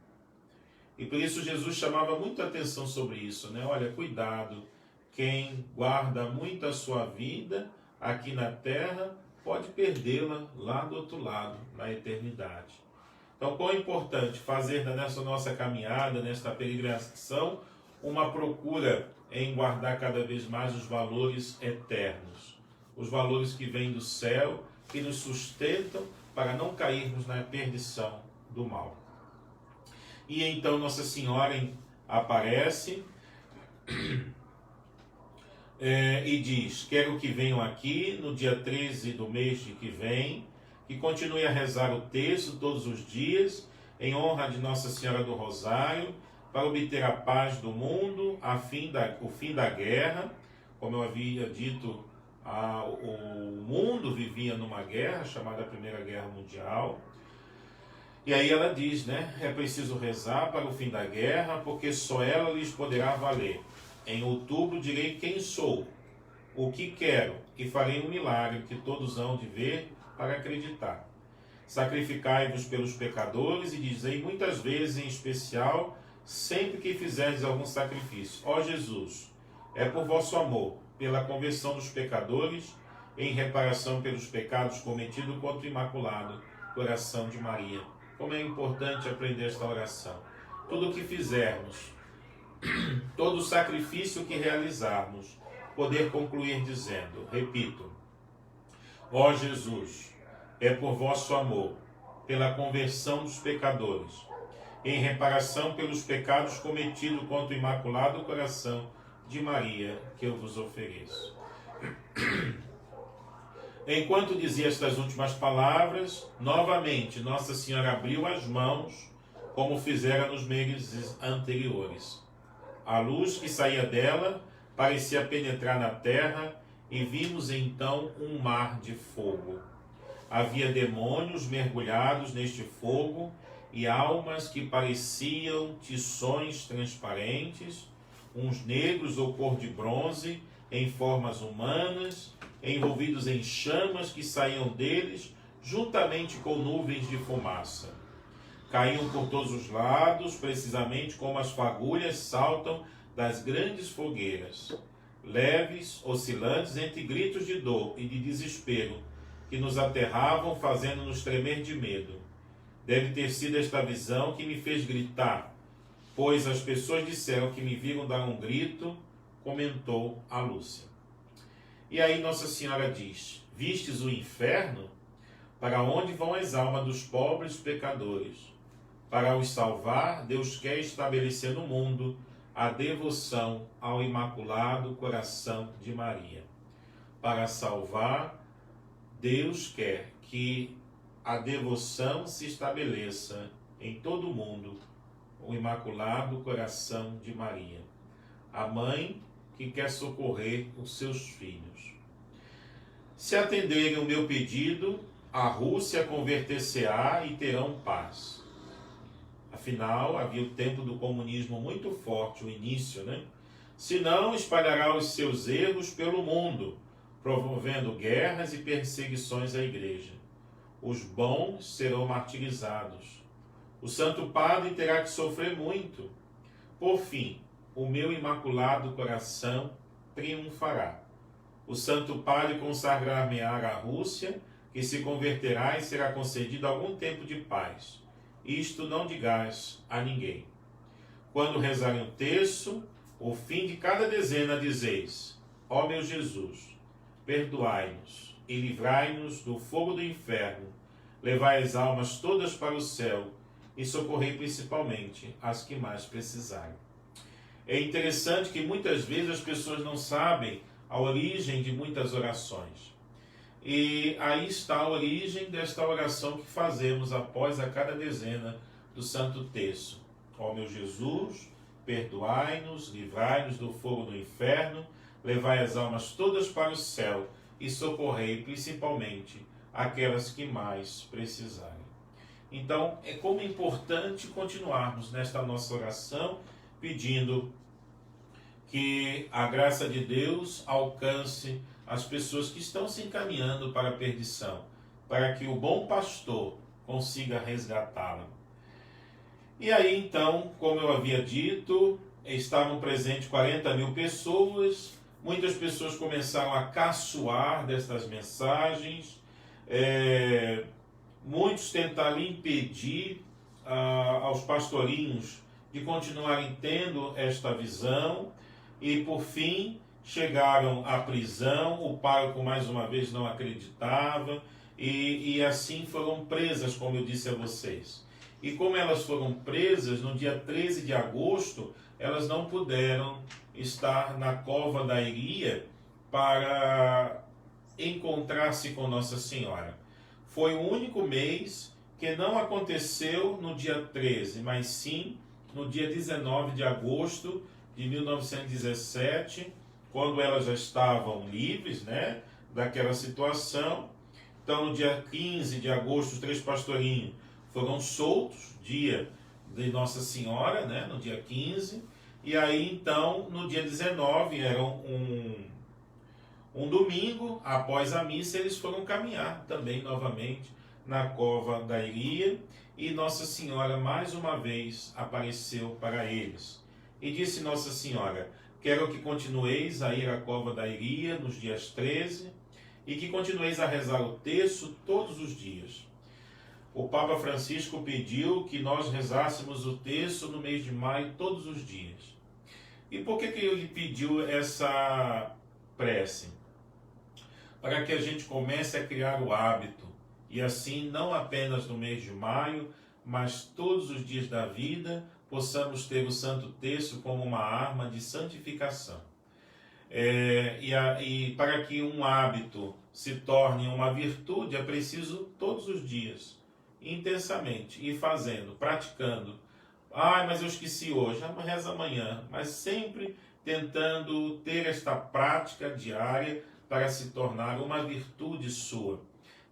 E por isso Jesus chamava muita atenção sobre isso, né? Olha, cuidado, quem guarda muito a sua vida aqui na terra pode perdê-la lá do outro lado, na eternidade. Então, quão é importante fazer nessa nossa caminhada, nesta peregrinação, uma procura em guardar cada vez mais os valores eternos, os valores que vêm do céu, que nos sustentam para não cairmos na perdição do mal. E então Nossa Senhora aparece e diz: quero que venham aqui no dia 13 do mês de que vem, que continue a rezar o texto todos os dias, em honra de Nossa Senhora do Rosário, para obter a paz do mundo, o fim da guerra. Como eu havia dito, o mundo vivia numa guerra, chamada Primeira Guerra Mundial. E aí ela diz, né? É preciso rezar para o fim da guerra, porque só ela lhes poderá valer. Em outubro direi quem sou, o que quero, e farei um milagre que todos hão de ver para acreditar. Sacrificai-vos pelos pecadores e dizei muitas vezes, em especial, sempre que fizerdes algum sacrifício: ó Jesus, é por vosso amor, pela conversão dos pecadores, em reparação pelos pecados cometidos contra o Imaculado Coração de Maria. Como é importante aprender esta oração. Tudo o que fizermos, todo o sacrifício que realizarmos, poder concluir dizendo, repito, ó Jesus, é por vosso amor, pela conversão dos pecadores, em reparação pelos pecados cometidos contra o Imaculado Coração de Maria, que eu vos ofereço. Enquanto dizia estas últimas palavras, novamente Nossa Senhora abriu as mãos, como fizera nos meses anteriores. A luz que saía dela parecia penetrar na terra e vimos então um mar de fogo. Havia demônios mergulhados neste fogo e almas que pareciam tições transparentes, uns negros ou cor de bronze, em formas humanas, envolvidos em chamas que saíam deles, juntamente com nuvens de fumaça. Caíam por todos os lados, precisamente como as fagulhas saltam das grandes fogueiras, leves, oscilantes entre gritos de dor e de desespero, que nos aterravam, fazendo-nos tremer de medo. Deve ter sido esta visão que me fez gritar, pois as pessoas disseram que me viram dar um grito, comentou a Lúcia. E aí Nossa Senhora diz, vistes o inferno? Para onde vão as almas dos pobres pecadores? Para os salvar, Deus quer estabelecer no mundo a devoção ao Imaculado Coração de Maria. Para salvar, Deus quer que a devoção se estabeleça em todo o mundo, o Imaculado Coração de Maria, a mãe que quer socorrer os seus filhos. Se atenderem o meu pedido, a Rússia converter-se-á e terão paz. Afinal, havia o tempo do comunismo muito forte, o início, né? Senão, espalhará os seus erros pelo mundo, promovendo guerras e perseguições à igreja. Os bons serão martirizados. O Santo Padre terá que sofrer muito. Por fim, o meu Imaculado Coração triunfará. O Santo Padre consagrar-me-á a Rússia, que se converterá e será concedido algum tempo de paz. Isto não digais a ninguém. Quando rezarem o terço, o fim de cada dezena dizeis, ó meu Jesus, perdoai-nos e livrai-nos do fogo do inferno, levai as almas todas para o céu e socorrei principalmente as que mais precisarem. É interessante que muitas vezes as pessoas não sabem a origem de muitas orações. E aí está a origem desta oração que fazemos após a cada dezena do Santo Terço. Ó meu Jesus, perdoai-nos, livrai-nos do fogo do inferno, levai as almas todas para o céu e socorrei principalmente aquelas que mais precisarem. Então, é como importante continuarmos nesta nossa oração, pedindo que a graça de Deus alcance as pessoas que estão se encaminhando para a perdição, para que o bom pastor consiga resgatá-la. E aí, então, como eu havia dito, estavam presentes 40 mil pessoas, muitas pessoas começaram a caçoar destas mensagens, muitos tentaram impedir aos pastorinhos de continuarem tendo esta visão, e por fim chegaram à prisão. O pároco mais uma vez não acreditava, e assim foram presas, como eu disse a vocês. E como elas foram presas, no dia 13 de agosto, elas não puderam estar na cova da Iria para encontrar-se com Nossa Senhora. Foi o único mês que não aconteceu no dia 13, mas sim no dia 19 de agosto de 1917, quando elas já estavam livres, né, daquela situação. Então, no dia 15 de agosto, os 3 pastorinhos foram soltos, dia de Nossa Senhora, né, no dia 15, e aí, então, no dia 19, era um domingo, após a missa, eles foram caminhar também novamente na cova da Iria, e Nossa Senhora mais uma vez apareceu para eles. E disse Nossa Senhora, quero que continueis a ir à cova da Iria nos dias 13 e que continueis a rezar o terço todos os dias. O Papa Francisco pediu que nós rezássemos o terço no mês de maio todos os dias. E por que ele pediu essa prece, para que a gente comece a criar o hábito, e assim, não apenas no mês de maio, mas todos os dias da vida, possamos ter o Santo Terço como uma arma de santificação. E para que um hábito se torne uma virtude, é preciso todos os dias, intensamente, ir fazendo, praticando. Mas eu esqueci hoje, reza amanhã, mas sempre tentando ter esta prática diária para se tornar uma virtude sua.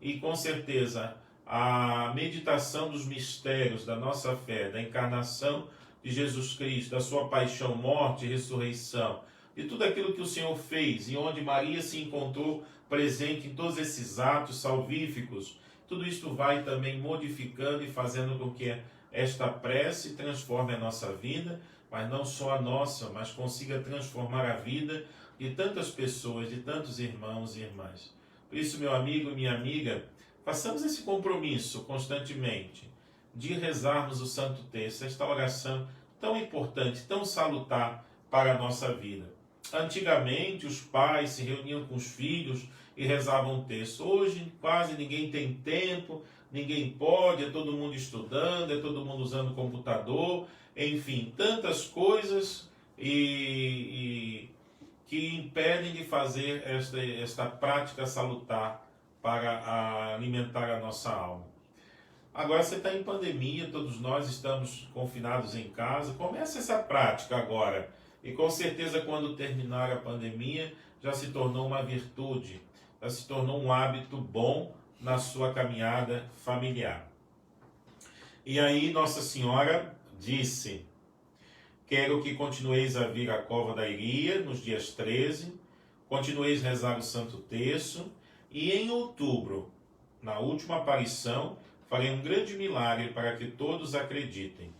E com certeza a meditação dos mistérios da nossa fé, da encarnação de Jesus Cristo, da sua paixão, morte e ressurreição, de tudo aquilo que o Senhor fez e onde Maria se encontrou presente em todos esses atos salvíficos, tudo isto vai também modificando e fazendo com que esta prece transforme a nossa vida, mas não só a nossa, mas consiga transformar a vida de tantas pessoas, de tantos irmãos e irmãs. Por isso, meu amigo e minha amiga, façamos esse compromisso constantemente de rezarmos o Santo Terço, esta oração tão importante, tão salutar para a nossa vida. Antigamente, os pais se reuniam com os filhos e rezavam o terço. Hoje, quase ninguém tem tempo, ninguém pode, é todo mundo estudando, é todo mundo usando computador, enfim, tantas coisas que impedem de fazer esta prática salutar para alimentar a nossa alma. Agora você está em pandemia, todos nós estamos confinados em casa, comece essa prática agora. E com certeza quando terminar a pandemia já se tornou uma virtude, já se tornou um hábito bom na sua caminhada familiar. E aí Nossa Senhora disse: quero que continueis a vir à Cova da Iria nos dias 13, continueis a rezar o Santo Terço, e em outubro, na última aparição, farei um grande milagre para que todos acreditem.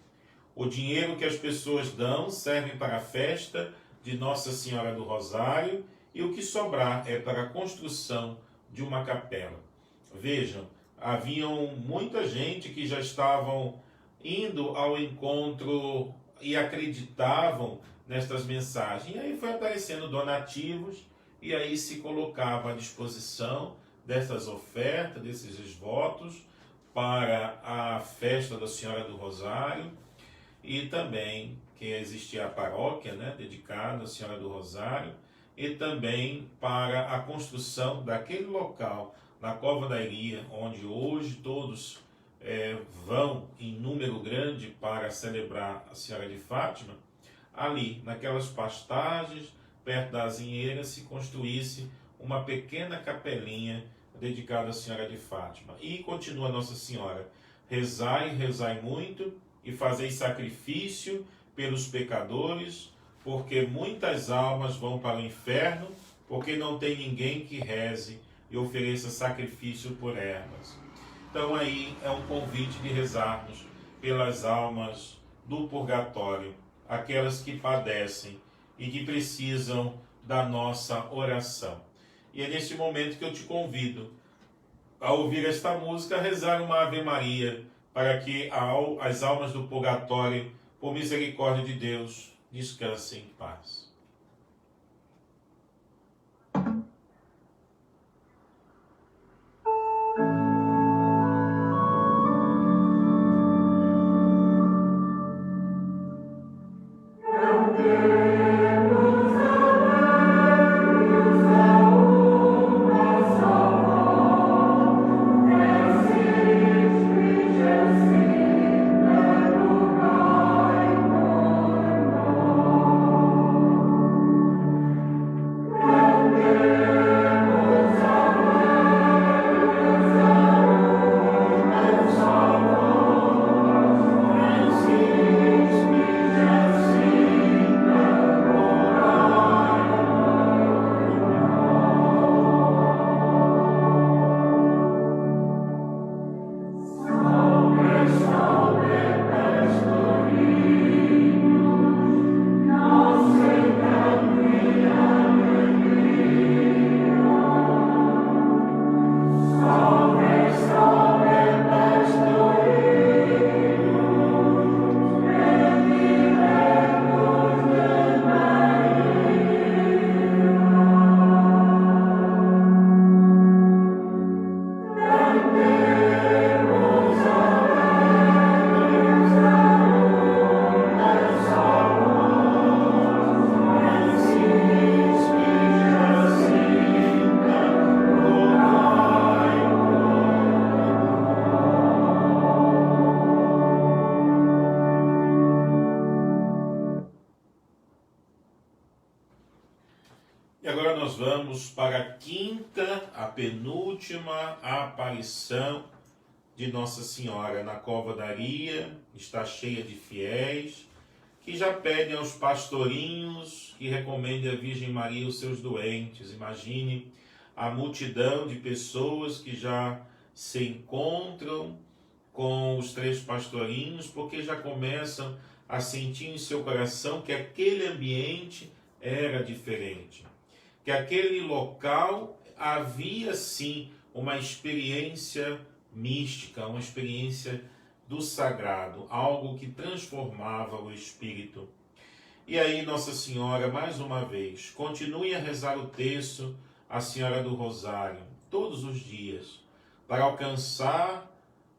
O dinheiro que as pessoas dão serve para a festa de Nossa Senhora do Rosário e o que sobrar é para a construção de uma capela. Vejam, haviam muita gente que já estavam indo ao encontro e acreditavam nestas mensagens. E aí foi aparecendo donativos e aí se colocava à disposição dessas ofertas, desses votos para a festa da Senhora do Rosário. E também que existia a paróquia, dedicada à Senhora do Rosário, e também para a construção daquele local, na Cova da Iria, onde hoje todos vão em número grande para celebrar a Senhora de Fátima. Ali, naquelas pastagens, perto da azinheira, se construísse uma pequena capelinha dedicada à Senhora de Fátima. E continua Nossa Senhora: rezai, rezai muito, e fazei sacrifício pelos pecadores, porque muitas almas vão para o inferno, porque não tem ninguém que reze e ofereça sacrifício por elas. Então aí é um convite de rezarmos pelas almas do purgatório, aquelas que padecem e que precisam da nossa oração. E é neste momento que eu te convido a ouvir esta música, a rezar uma Ave Maria, para que as almas do purgatório, por misericórdia de Deus, descansem em paz. agora nós vamos para a quinta, a penúltima aparição de Nossa Senhora na Cova da Aria. Está cheia de fiéis que já pedem aos pastorinhos que recomendem a Virgem Maria os seus doentes. Imagine a multidão de pessoas que já se encontram com os 3 pastorinhos, porque já começam a sentir em seu coração que aquele ambiente era diferente, que aquele local havia sim uma experiência mística, uma experiência do sagrado, algo que transformava o espírito. E aí Nossa Senhora, mais uma vez, continue a rezar o terço à Senhora do Rosário, todos os dias, para alcançar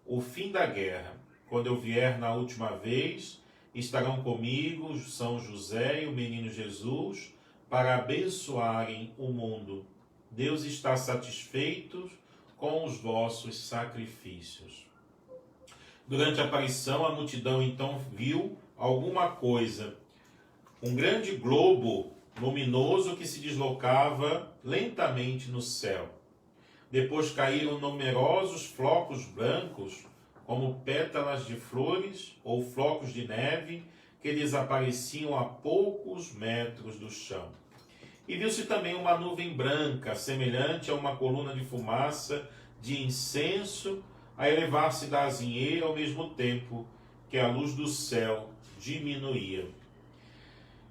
o fim da guerra. Quando eu vier na última vez, estarão comigo São José e o Menino Jesus para abençoarem o mundo. Deus está satisfeito com os vossos sacrifícios. Durante a aparição, a multidão então viu alguma coisa. Um grande globo luminoso que se deslocava lentamente no céu. Depois caíram numerosos flocos brancos, como pétalas de flores ou flocos de neve, que desapareciam a poucos metros do chão. E viu-se também uma nuvem branca, semelhante a uma coluna de fumaça de incenso, a elevar-se da azinheira ao mesmo tempo que a luz do céu diminuía.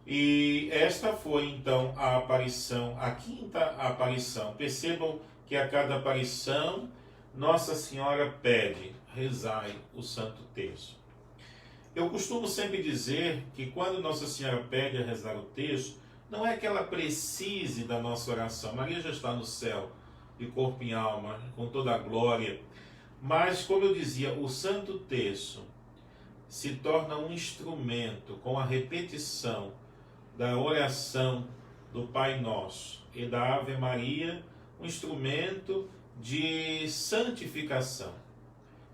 E esta foi então a aparição, a quinta aparição. Percebam que a cada aparição Nossa Senhora pede: rezai o Santo Terço. Eu costumo sempre dizer que quando Nossa Senhora pede a rezar o terço, não é que ela precise da nossa oração. Maria já está no céu, de corpo e alma, com toda a glória. Mas, como eu dizia, o Santo Terço se torna um instrumento com a repetição da oração do Pai Nosso e da Ave Maria, um instrumento de santificação.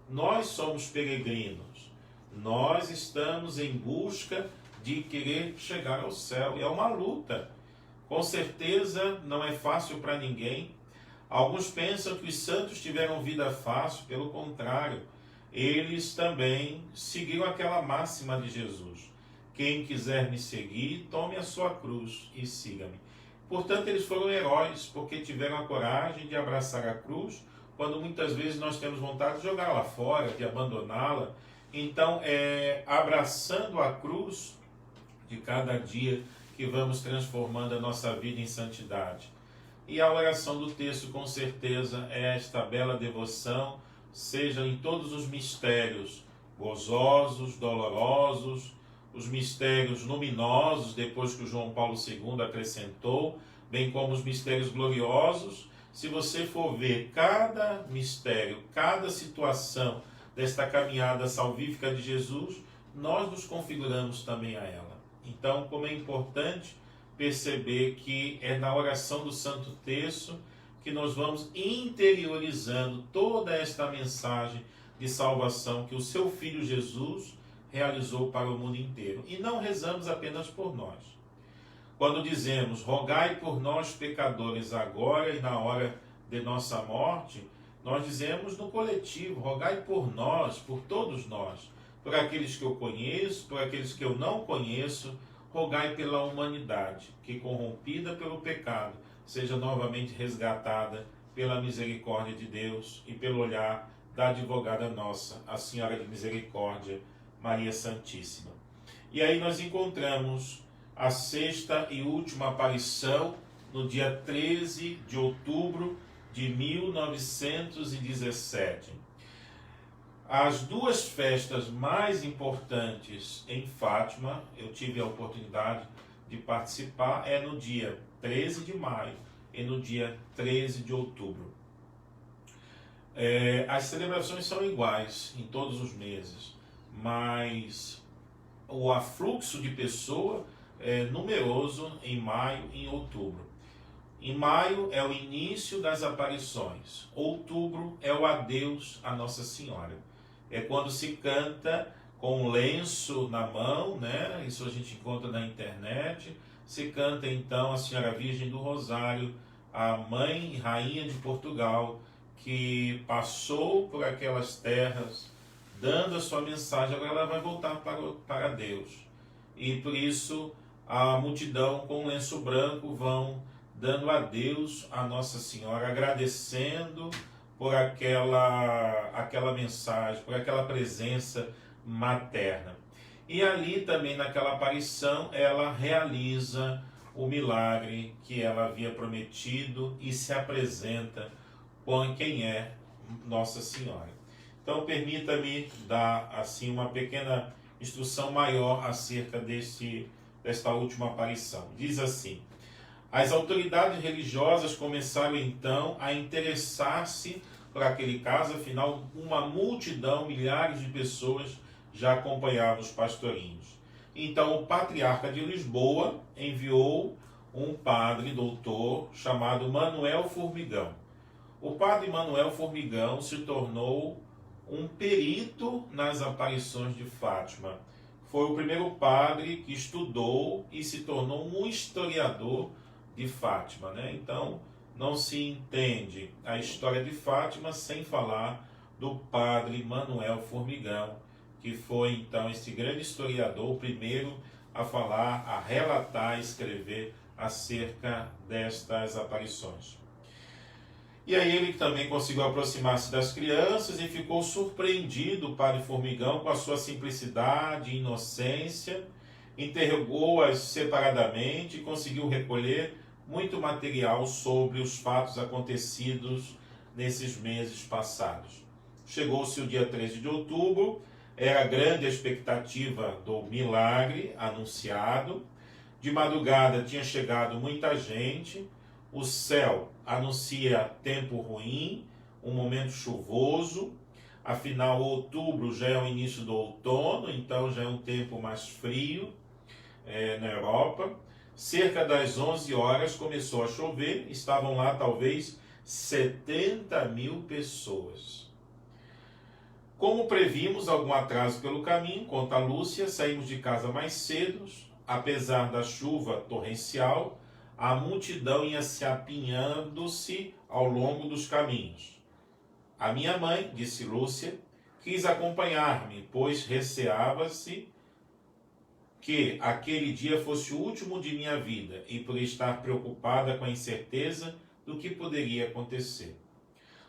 Nós somos peregrinos, nós estamos em busca de querer chegar ao céu, e é uma luta. Com certeza não é fácil para ninguém. Alguns pensam que os santos tiveram vida fácil, pelo contrário, eles também seguiram aquela máxima de Jesus: quem quiser me seguir, tome a sua cruz e siga-me. Portanto, eles foram heróis, porque tiveram a coragem de abraçar a cruz, quando muitas vezes nós temos vontade de jogá-la fora, de abandoná-la. Então, abraçando a cruz de cada dia que vamos transformando a nossa vida em santidade. E a oração do terço, com certeza, é esta bela devoção, seja em todos os mistérios, gozosos, dolorosos, os mistérios luminosos, depois que o João Paulo II acrescentou, bem como os mistérios gloriosos. Se você for ver cada mistério, cada situação desta caminhada salvífica de Jesus, nós nos configuramos também a ela. Então, como é importante perceber que é na oração do Santo Terço que nós vamos interiorizando toda esta mensagem de salvação que o seu Filho Jesus realizou para o mundo inteiro. E não rezamos apenas por nós. Quando dizemos: rogai por nós pecadores agora e na hora de nossa morte, nós dizemos no coletivo: rogai por nós, por todos nós, por aqueles que eu conheço, por aqueles que eu não conheço. Rogai pela humanidade, que corrompida pelo pecado, seja novamente resgatada pela misericórdia de Deus e pelo olhar da advogada nossa, a Senhora de Misericórdia, Maria Santíssima. E aí nós encontramos a sexta e última aparição no dia 13 de outubro de 1917. As duas festas mais importantes em Fátima, eu tive a oportunidade de participar, é no dia 13 de maio e no dia 13 de outubro. As celebrações são iguais em todos os meses, mas o afluxo de pessoa é numeroso em maio e em outubro. Em maio é o início das aparições, outubro é o adeus à Nossa Senhora. É quando se canta com um lenço na mão, né? Isso a gente encontra na internet, se canta então a Senhora Virgem do Rosário, a mãe e rainha de Portugal, que passou por aquelas terras, dando a sua mensagem. Agora ela vai voltar para Deus. E por isso a multidão com lenço branco vão dando adeus a Nossa Senhora, agradecendo por aquela mensagem, por aquela presença materna. E ali também naquela aparição ela realiza o milagre que ela havia prometido e se apresenta com quem é Nossa Senhora. Então permita-me dar assim uma pequena instrução maior acerca desta última aparição. Diz assim: as autoridades religiosas começaram então a interessar-se por aquele caso, afinal uma multidão, milhares de pessoas já acompanhavam os pastorinhos. Então o patriarca de Lisboa enviou um padre doutor chamado Manuel Formigão. O padre Manuel Formigão se tornou um perito nas aparições de Fátima. Foi o primeiro padre que estudou e se tornou um historiador de Fátima, né? Então, não se entende a história de Fátima sem falar do padre Manuel Formigão, que foi então esse grande historiador, o primeiro a falar, a relatar, a escrever acerca destas aparições. E aí ele também conseguiu aproximar-se das crianças e ficou surpreendido, o padre Formigão, com a sua simplicidade e inocência, interrogou-as separadamente e conseguiu recolher muito material sobre os fatos acontecidos nesses meses passados. Chegou-se o dia 13 de outubro, era grande a expectativa do milagre anunciado. De madrugada tinha chegado muita gente, o céu anuncia tempo ruim, um momento chuvoso, afinal outubro já é o início do outono, então já é um tempo mais frio na Europa. Cerca das 11 horas começou a chover, estavam lá talvez 70 mil pessoas. Como previmos algum atraso pelo caminho, conta Lúcia, saímos de casa mais cedo, apesar da chuva torrencial, a multidão ia se apinhando-se ao longo dos caminhos. A minha mãe, disse Lúcia, quis acompanhar-me, pois receava-se que aquele dia fosse o último de minha vida e por estar preocupada com a incerteza do que poderia acontecer.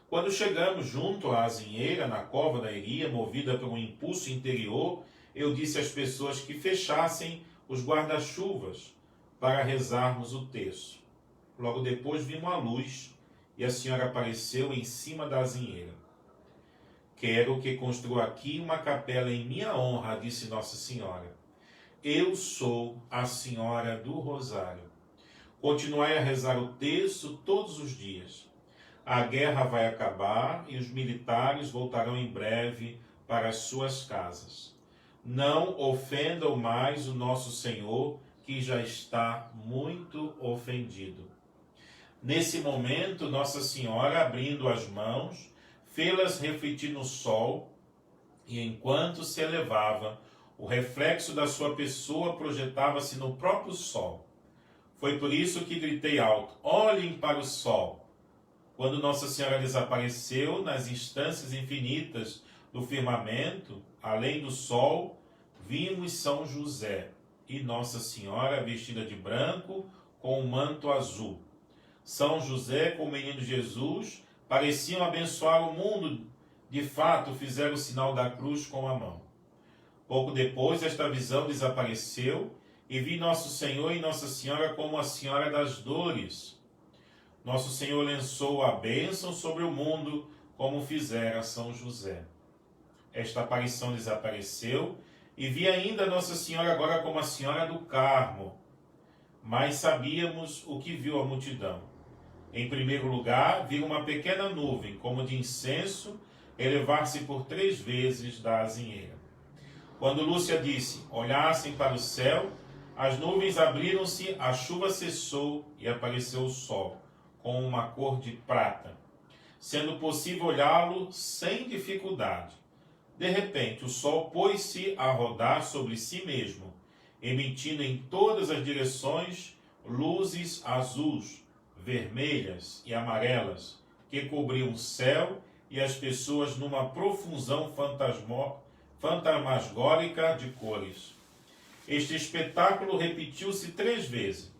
Quando chegamos junto à azinheira, na cova da Iria, movida por um impulso interior, eu disse às pessoas que fechassem os guarda-chuvas para rezarmos o terço. Logo depois vimos a luz e a senhora apareceu em cima da azinheira. Quero que construa aqui uma capela em minha honra, disse Nossa Senhora. Eu sou a Senhora do Rosário. Continuai a rezar o terço todos os dias. A guerra vai acabar e os militares voltarão em breve para as suas casas. Não ofendam mais o nosso Senhor, que já está muito ofendido. Nesse momento, Nossa Senhora, abrindo as mãos, fê-las refletir no sol, e enquanto se elevava, o reflexo da sua pessoa projetava-se no próprio sol. Foi por isso que gritei alto: olhem para o sol! Quando Nossa Senhora desapareceu nas instâncias infinitas do firmamento, além do sol, vimos São José e Nossa Senhora vestida de branco com um manto azul. São José com o menino Jesus pareciam abençoar o mundo. De fato, fizeram o sinal da cruz com a mão. Pouco depois, esta visão desapareceu e vi Nosso Senhor e Nossa Senhora como a Senhora das Dores. Nosso Senhor lançou a bênção sobre o mundo, como fizera São José. Esta aparição desapareceu e vi ainda Nossa Senhora agora como a Senhora do Carmo. Mas sabíamos o que viu a multidão. Em primeiro lugar, vi uma pequena nuvem, como de incenso, elevar-se por 3 vezes da azinheira. Quando Lúcia disse: olhassem para o céu, as nuvens abriram-se, a chuva cessou e apareceu o sol, com uma cor de prata, sendo possível olhá-lo sem dificuldade. De repente, o sol pôs-se a rodar sobre si mesmo, emitindo em todas as direções luzes azuis, vermelhas e amarelas, que cobriam o céu e as pessoas numa profusão fantasmagórica de cores. Este espetáculo repetiu-se 3 vezes.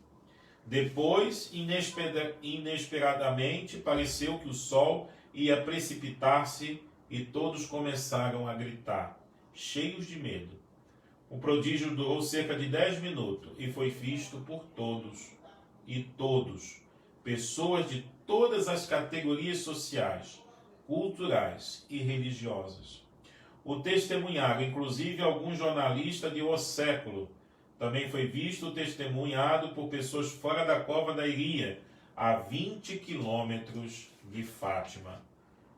Depois, inesperadamente, pareceu que o sol ia precipitar-se e todos começaram a gritar, cheios de medo. O prodígio durou cerca de 10 minutos e foi visto por todos. E todos, pessoas de todas as categorias sociais, culturais e religiosas. O testemunharam, inclusive, alguns jornalistas de O Século. Também foi visto testemunhado por pessoas fora da Cova da Iria, a 20 quilômetros de Fátima.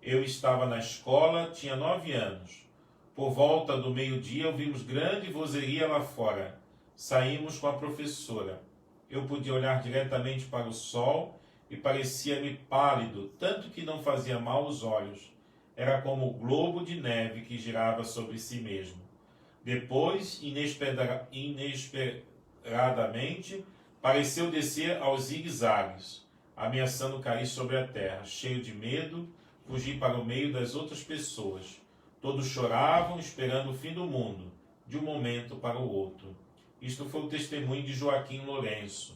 Eu estava na escola, tinha 9 anos. Por volta do meio-dia, ouvimos grande vozeria lá fora. Saímos com a professora. Eu podia olhar diretamente para o sol e parecia-me pálido, tanto que não fazia mal aos olhos. Era como o globo de neve que girava sobre si mesmo. Depois, inesperadamente, pareceu descer aos zigue-zagues, ameaçando cair sobre a terra. Cheio de medo, fugi para o meio das outras pessoas. Todos choravam, esperando o fim do mundo, de um momento para o outro. Isto foi o testemunho de Joaquim Lourenço.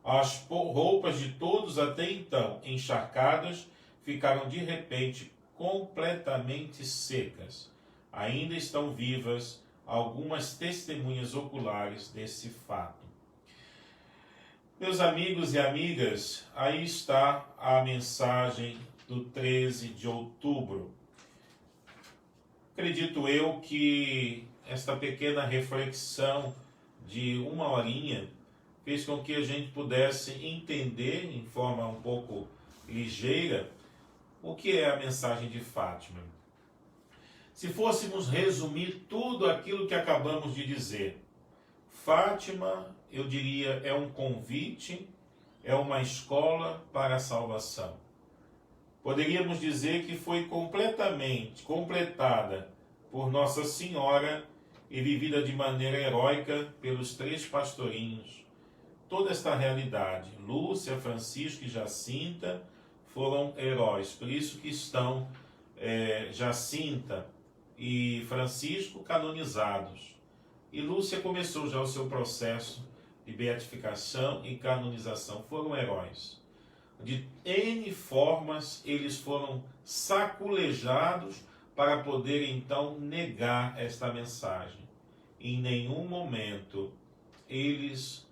As roupas de todos até então encharcadas ficaram de repente completamente secas. Ainda estão vivas algumas testemunhas oculares desse fato. Meus amigos e amigas, aí está a mensagem do 13 de outubro. Acredito eu que esta pequena reflexão de 1 horinha fez com que a gente pudesse entender em forma um pouco ligeira o que é a mensagem de Fátima. Se fôssemos resumir tudo aquilo que acabamos de dizer, Fátima, eu diria, é um convite, é uma escola para a salvação. Poderíamos dizer que foi completamente completada por Nossa Senhora e vivida de maneira heróica pelos 3 pastorinhos. Toda esta realidade, Lúcia, Francisco e Jacinta, foram heróis. Por isso que estão Jacinta e Francisco canonizados. E Lúcia começou já o seu processo de beatificação e canonização. Foram heróis. De N formas, eles foram saculejados para poder então negar esta mensagem. Em nenhum momento eles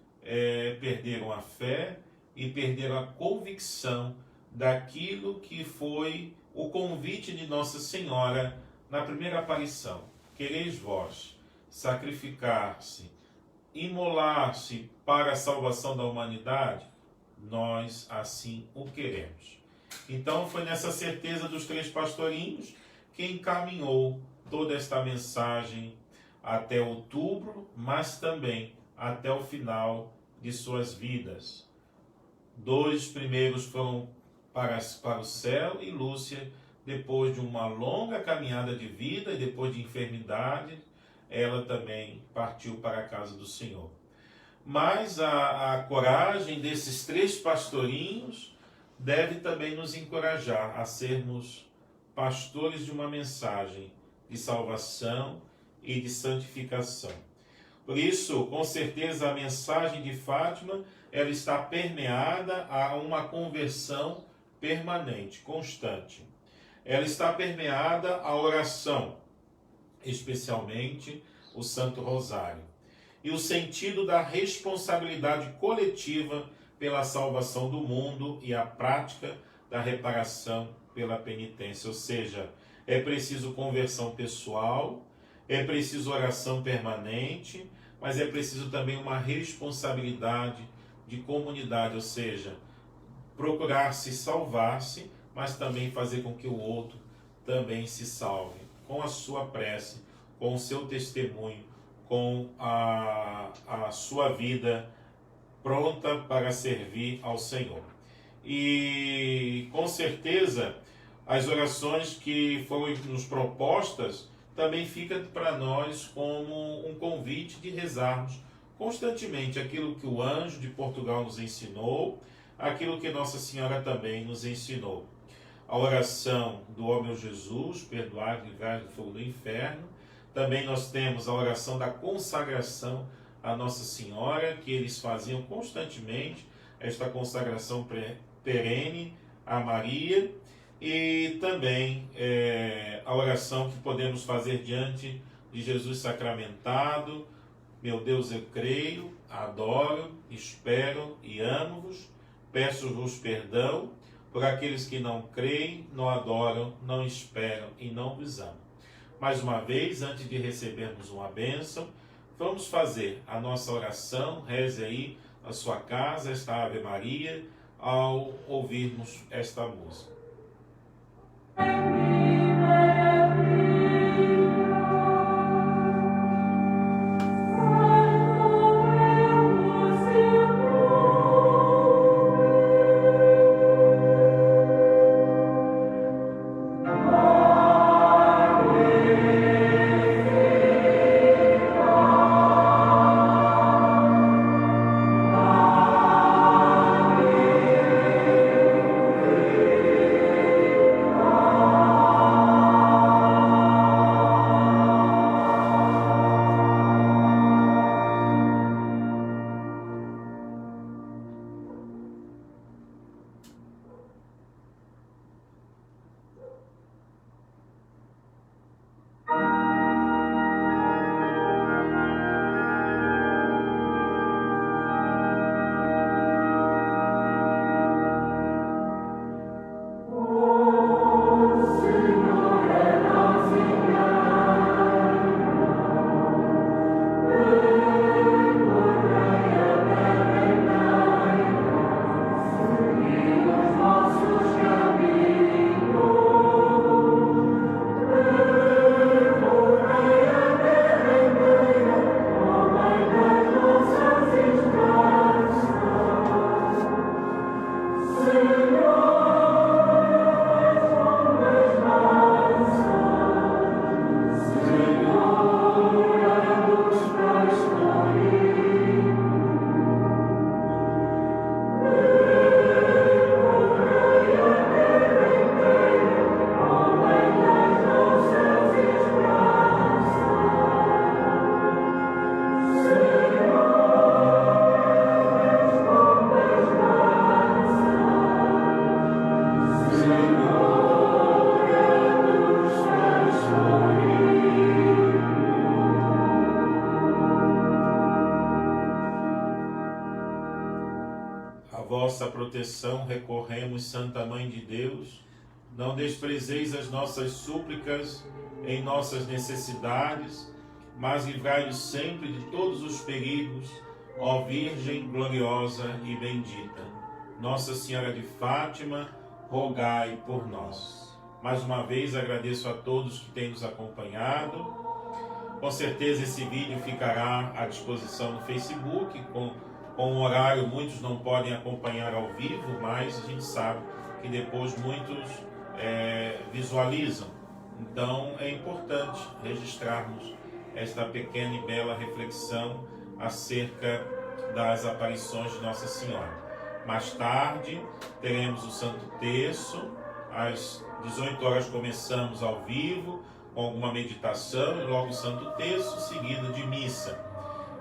perderam a fé e perderam a convicção daquilo que foi o convite de Nossa Senhora na primeira aparição. Quereis vós sacrificar-se, imolar-se para a salvação da humanidade? Nós assim o queremos. Então foi nessa certeza dos 3 pastorinhos que encaminhou toda esta mensagem até outubro, mas também até o final de suas vidas. 2 primeiros foram para o céu e Lúcia, depois de uma longa caminhada de vida e depois de enfermidade, ela também partiu para a casa do Senhor. Mas a coragem desses 3 pastorinhos deve também nos encorajar a sermos pastores de uma mensagem de salvação e de santificação. Por isso, com certeza, a mensagem de Fátima ela está permeada a uma conversão permanente, constante. Ela está permeada à oração, especialmente o Santo Rosário. E o sentido da responsabilidade coletiva pela salvação do mundo e a prática da reparação pela penitência. Ou seja, é preciso conversão pessoal, é preciso oração permanente, mas é preciso também uma responsabilidade de comunidade, ou seja, procurar se salvar-se, mas também fazer com que o outro também se salve, com a sua prece, com o seu testemunho, com a sua vida pronta para servir ao Senhor. E com certeza as orações que foram nos propostas também ficam para nós como um convite de rezarmos constantemente aquilo que o anjo de Portugal nos ensinou, aquilo que Nossa Senhora também nos ensinou. A oração do Ó meu Jesus, perdoar e livrar do fogo do inferno. Também nós temos a oração da consagração a Nossa Senhora, que eles faziam constantemente, esta consagração perene a Maria, e também a oração que podemos fazer diante de Jesus sacramentado. Meu Deus, eu creio, adoro, espero e amo-vos, peço-vos perdão por aqueles que não creem, não adoram, não esperam e não vos amam. Mais uma vez, antes de recebermos uma bênção, vamos fazer a nossa oração. Reze aí na sua casa esta Ave Maria ao ouvirmos esta música. Vossa proteção recorremos, Santa Mãe de Deus. Não desprezeis as nossas súplicas em nossas necessidades, mas livrai-nos sempre de todos os perigos, ó Virgem gloriosa e bendita. Nossa Senhora de Fátima, rogai por nós. Mais uma vez agradeço a todos que têm nos acompanhado. Com certeza esse vídeo ficará à disposição no Facebook, com um horário, muitos não podem acompanhar ao vivo, mas a gente sabe que depois muitos visualizam. Então é importante registrarmos esta pequena e bela reflexão acerca das aparições de Nossa Senhora. Mais tarde teremos o Santo Terço, às 18 horas começamos ao vivo, com alguma meditação, e logo o Santo Terço, seguido de missa.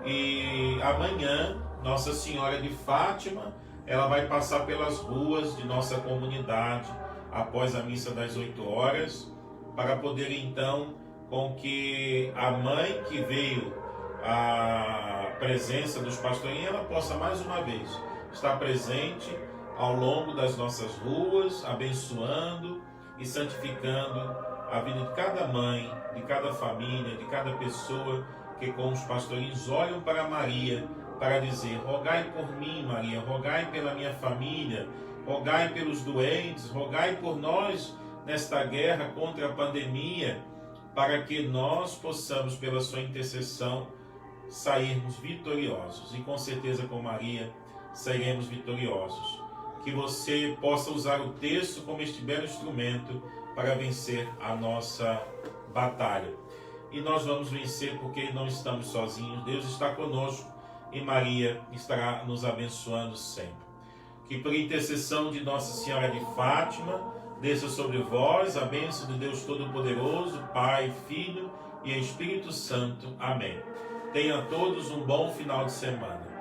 E amanhã, Nossa Senhora de Fátima, ela vai passar pelas ruas de nossa comunidade após a missa das 8 horas, para poder então, com que a mãe que veio à presença dos pastorinhos, ela possa mais uma vez estar presente ao longo das nossas ruas, abençoando e santificando a vida de cada mãe, de cada família, de cada pessoa que com os pastorinhos olham para Maria, para dizer: rogai por mim, Maria, rogai pela minha família, rogai pelos doentes, rogai por nós nesta guerra contra a pandemia, para que nós possamos, pela sua intercessão, sairmos vitoriosos. E com certeza com Maria sairemos vitoriosos. Que você possa usar o texto como este belo instrumento para vencer a nossa batalha. E nós vamos vencer porque não estamos sozinhos. Deus está conosco. e Maria estará nos abençoando sempre. Que por intercessão de Nossa Senhora de Fátima, desça sobre vós a bênção de Deus Todo-Poderoso, Pai, Filho e Espírito Santo. Amém. Tenham todos um bom final de semana.